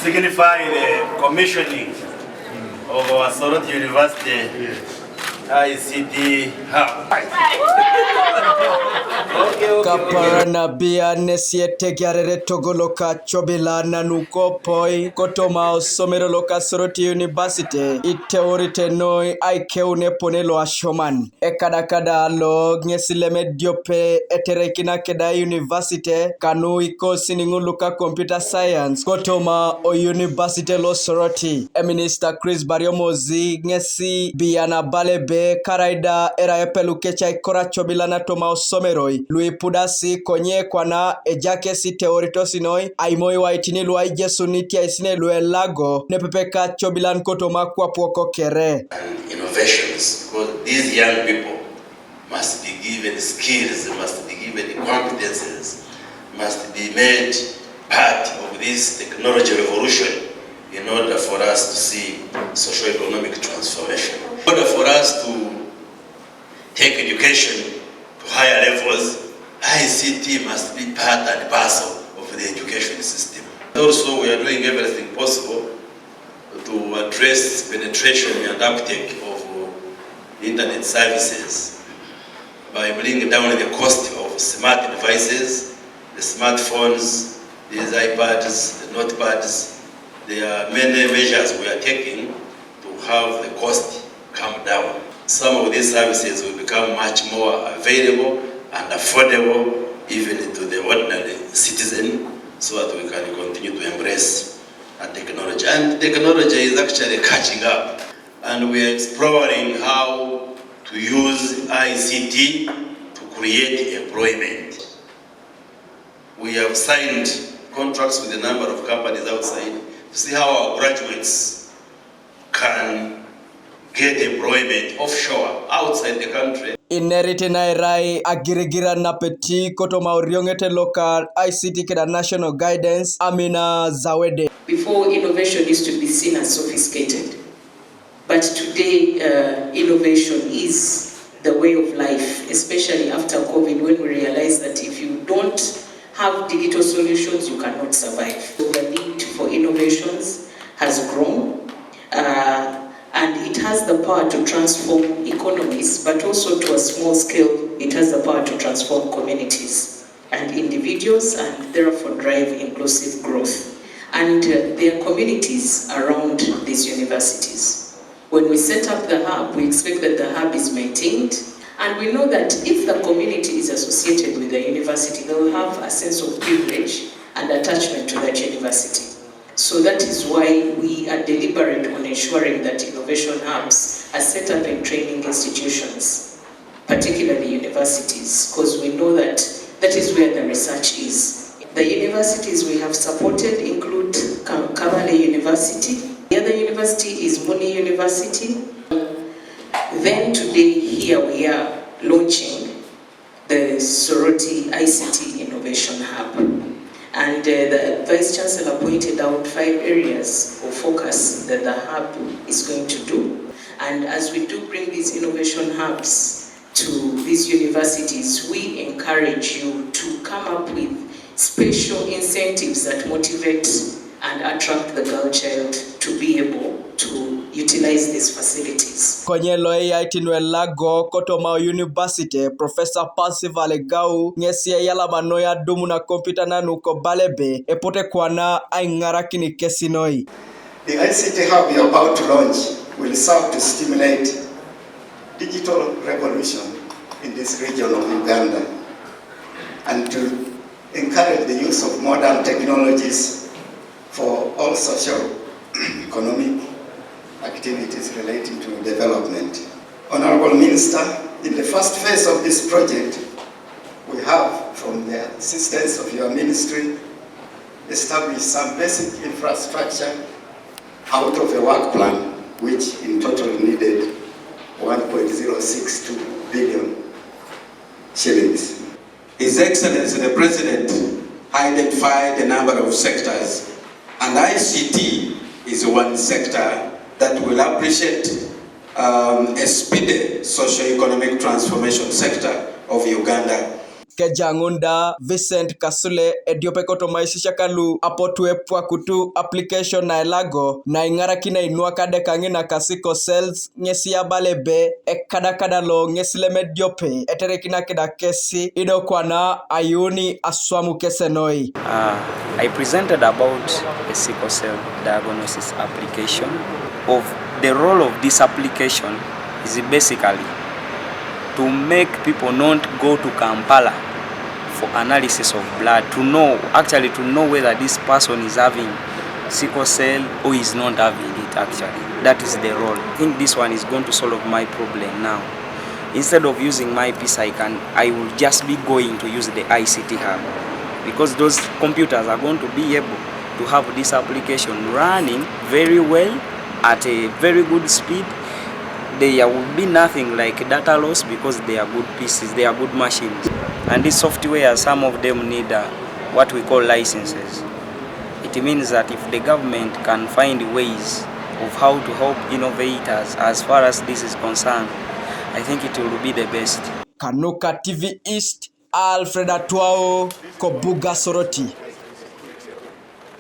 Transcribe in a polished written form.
signify the commissioning of our Soroti University ICT hub. Kaparana bia nesi Etegear togoloka chobila nanuko poi kotoma osomero loka Soroti University iteorite noi aikeune ponelo ashoman ekadakada lo ngesileme diope eterekina keda university kanu iko siningu luka computer science kotoma o university lo Soroti Minister Chris Bariomozi ngesi biana balebe karaida era epelukecha ikora chobila na toma osomeroi lui pudasi konye kwana ejake si teoritosinoi aimoi wa itini luai jesuniti aisine lue lago nepepeka chobilan kotoma kwa poko kere. And innovations, because these young people must be given skills, must be given competences, must be made part of this technology revolution in order for us to see socio-economic transformation. In order for us to take education to higher levels, ICT must be part and parcel of the education system. Also, we are doing everything possible to address penetration and uptake of internet services by bringing down the cost of smart devices, the smartphones, these iPads, the notepads. There are many measures we are taking to have the cost come down. Some of these services will become much more available and affordable even to the ordinary citizen, so that we can continue to embrace technology. And technology is actually catching up, and we are exploring how to use ICT to create employment. We have signed contracts with a number of companies outside to see how our graduates can get employment offshore, outside the country. Inerite na irai agirigira na peti koto mauriongete local ICT keda national guidance Amina Zawede. Before, innovation used to be seen as sophisticated, but today innovation is the way of life, especially after COVID, when we realize that if you don't have digital solutions, you cannot survive. So the need for innovations has grown. And it has the power to transform economies, but also to a small scale, it has the power to transform communities and individuals, and therefore drive inclusive growth. And there are communities around these universities. When we set up the hub, we expect that the hub is maintained, and we know that if the community is associated with the university, they will have a sense of privilege and attachment to that university. So that is why we are deliberate on ensuring that innovation hubs are set up in training institutions, particularly universities, because we know that that is where the research is. The universities we have supported include Kwana University. The other university is Muni University. Then today here we are launching the Soroti ICT Innovation Hub. And the Vice Chancellor pointed out 5 areas of focus that the hub is going to do. And as we do bring these innovation hubs to these universities, we encourage you to come up with special incentives that motivate and attract the girl child to be able to utilize these facilities. Kwenye loe ya itinwe lago kotoma university Professor Pansivale Gau ngesi yala manoya dumu na kompita na nuko balebe epote kwana aingarakini kesinoi. The ICT hub we are about to launch will serve to stimulate digital revolution in this region of Uganda and to encourage the use of modern technologies for all social, economic activities relating to development. Honorable Minister, in the first phase of this project, we have, from the assistance of your ministry, established some basic infrastructure out of a work plan, which in total needed 1.062 billion shillings. His Excellency the President identified a number of sectors, and ICT is one sector that will appreciate a speedy socio-economic transformation sector of Uganda. Kejangunda, Vincent Kasule, Ediopekoto Maisisha Kalu, Apotue Puakutu, application na elago, na ingaraki na inua kade kangina kasiko cells, ngesi ya balebe, kada lo ngesile mediope, eterekina kida kesi, ido Kwana, ayuni aswamu kesenoi. I presented about the sickle cell diagnosis application. Of the role of this application is basically to make people not go to Kampala for analysis of blood, to know whether this person is having sickle cell or is not having it actually. That is the role. I think this one is going to solve my problem now. Instead of using my piece, I will just be going to use the ICT hub, because those computers are going to be able to have this application running very well at a very good speed. There will be nothing like data loss because they are good pieces, they are good machines. And this software, some of them need what we call licenses. It means that if the government can find ways of how to help innovators as far as this is concerned, I think it will be the best. Kanuka TV East, Alfred Atuao, Kobuga Soroti.